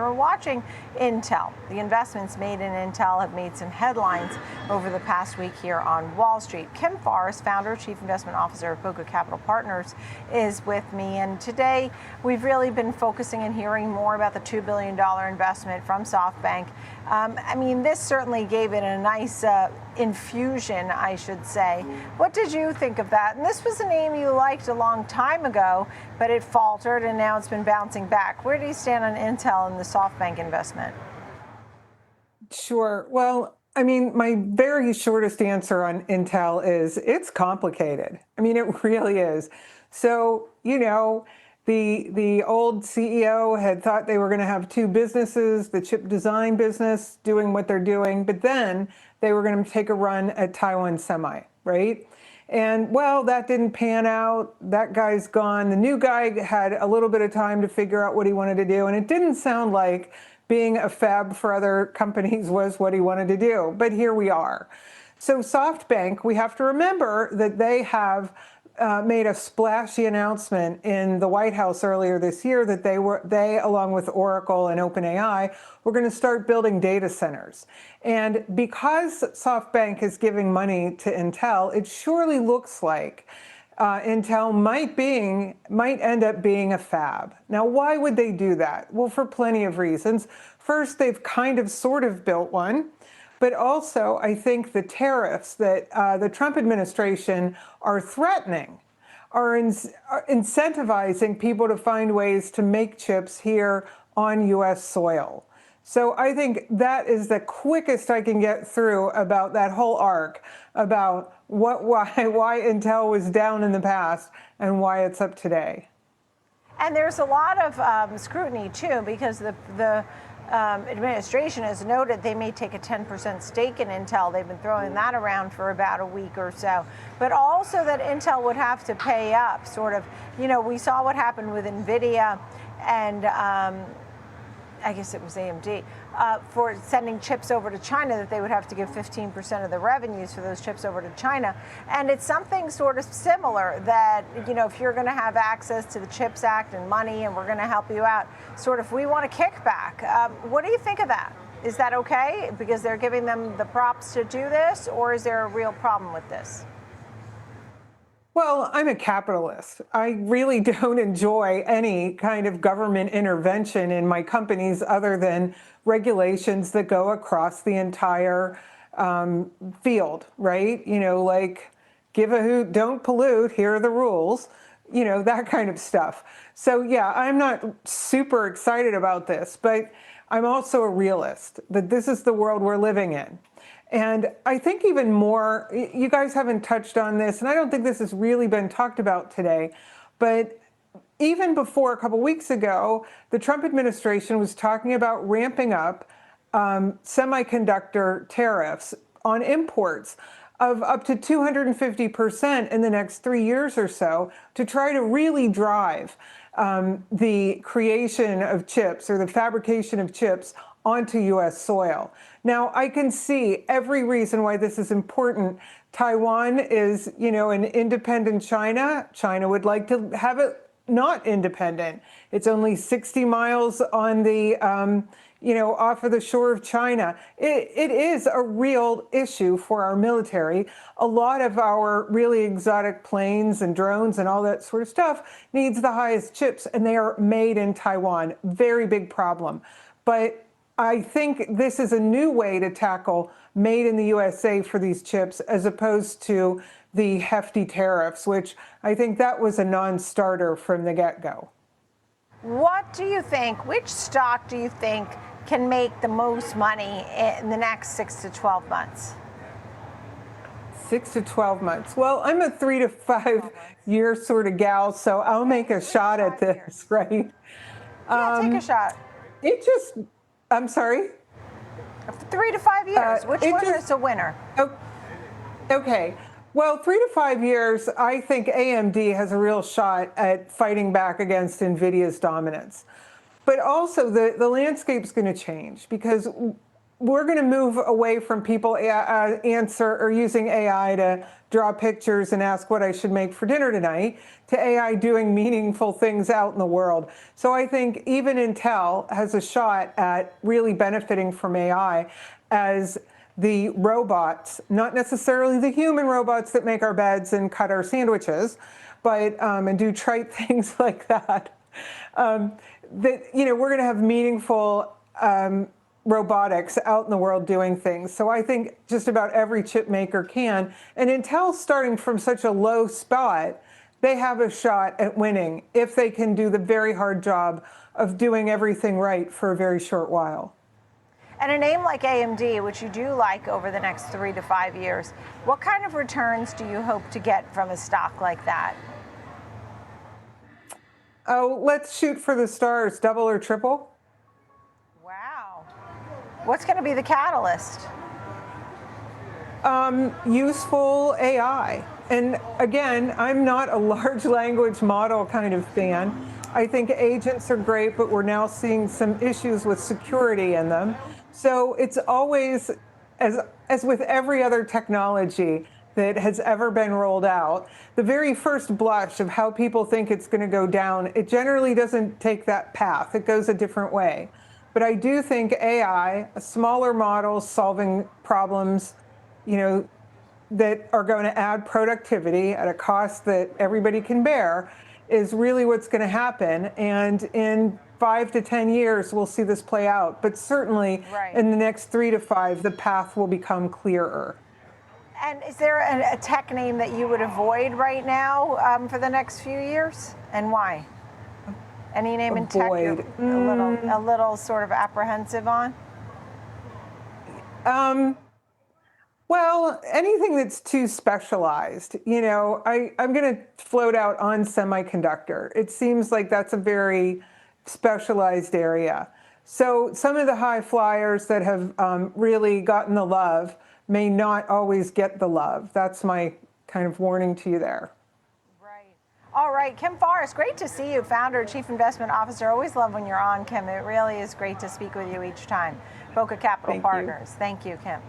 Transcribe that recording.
We're watching Intel. The investments made in Intel have made some headlines over the past week here on Wall Street. Kim Forrest, founder, chief investment officer of Boca Capital Partners, is with me. And today we've really been focusing and hearing more about the $2 billion investment from SoftBank. I mean, this certainly gave it a nice infusion, I should say. What did you think of that? And this was a name you liked a long time ago, but it faltered and now it's been bouncing back. Where do you stand on Intel and the SoftBank investment? Sure. Well, I mean, my very shortest answer on Intel is it's complicated. I mean, it really is. So, you know, the old CEO had thought they were going to have two businesses, the chip design business doing what they're doing, but then they were going to take a run at Taiwan Semi, right? And well, that didn't pan out. That guy's gone. The new guy had a little bit of time to figure out what he wanted to do. And it didn't sound like being a fab for other companies was what he wanted to do. But here we are. So SoftBank, we have to remember that they have made a splashy announcement in the White House earlier this year that they, along with Oracle and OpenAI, were going to start building data centers. And because SoftBank is giving money to Intel, it surely looks like Intel might end up being a fab. Now, why would they do that? Well, for plenty of reasons. First, they've kind of sort of built one. But also, I think the tariffs that the Trump administration are threatening are incentivizing people to find ways to make chips here on U.S. soil. So I think that is the quickest I can get through about that whole arc, about why Intel was down in the past and why it's up today. And there's a lot of scrutiny, too, because the administration has noted they may take a 10% stake in Intel. They've been throwing that around for about a week or so. But also that Intel would have to pay up, sort of. You know, we saw what happened with Nvidia and I guess it was AMD, for sending chips over to China, that they would have to give 15% of the revenues for those chips over to China. And it's something sort of similar that, you know, if you're going to have access to the CHIPS Act and money and we're going to help you out, sort of we want a kickback. What do you think of that? Is that okay because they're giving them the props to do this, or is there a real problem with this? Well, I'm a capitalist. I really don't enjoy any kind of government intervention in my companies other than regulations that go across the entire field, right? You know, like give a hoot, don't pollute, here are the rules, you know, that kind of stuff. So yeah, I'm not super excited about this, but I'm also a realist that this is the world we're living in. And I think even more, you guys haven't touched on this, and I don't think this has really been talked about today, but even before a couple weeks ago, the Trump administration was talking about ramping up semiconductor tariffs on imports of up to 250% in the next 3 years or so to try to really drive the creation of chips or the fabrication of chips onto U.S. soil. Now, I can see every reason why this is important. Taiwan is, you know, an independent China. China would like to have it not independent. It's only 60 miles on the, you know, off of the shore of China. It is a real issue for our military. A lot of our really exotic planes and drones and all that sort of stuff needs the highest chips, and they are made in Taiwan. Very big problem. But I think this is a new way to tackle made in the USA for these chips, as opposed to the hefty tariffs, which I think that was a non-starter from the get-go. What do you think, which stock do you think can make the most money in the next 6 to 12 months? 6 to 12 months. Well, I'm a 3 to 5 year sort of gal, so I'll make a shot at this, right? Yeah, take a shot. I'm sorry? 3 to 5 years. Which one is a winner? Okay. Well, 3 to 5 years, I think AMD has a real shot at fighting back against Nvidia's dominance. But also the landscape's going to change because we're going to move away from people answer or using AI to draw pictures and ask what I should make for dinner tonight to AI doing meaningful things out in the world. So I think even Intel has a shot at really benefiting from AI as the robots, not necessarily the human robots that make our beds and cut our sandwiches, but and do trite things like that. That we're going to have meaningful robotics out in the world doing things. So I think just about every chip maker can. And Intel's starting from such a low spot, they have a shot at winning if they can do the very hard job of doing everything right for a very short while. And a name like AMD, which you do like over the next 3 to 5 years, what kind of returns do you hope to get from a stock like that? Oh, let's shoot for the stars, double or triple. Wow. What's going to be the catalyst? Useful AI. And again, I'm not a large language model kind of fan. I think agents are great, but we're now seeing some issues with security in them. So it's always, as with every other technology that has ever been rolled out, the very first blush of how people think it's going to go down, it generally doesn't take that path. It goes a different way. But I do think AI, a smaller model solving problems, that are going to add productivity at a cost that everybody can bear, is really what's going to happen. And in 5 to 10 years, we'll see this play out. But certainly in the next 3 to 5, the path will become clearer. And is there a tech name that you would avoid right now for the next few years, and why? Any name in tech you're a little sort of apprehensive on? Well, anything that's too specialized. I'm going to float out on semiconductor. It seems like that's a very specialized area. So some of the high flyers that have really gotten the love may not always get the love. That's my kind of warning to you there. Right. All right, Kim Forrest, great to see you, founder, chief investment officer. Always love when you're on, Kim. It really is great to speak with you each time. Boca Capital Partners. Thank you, Kim.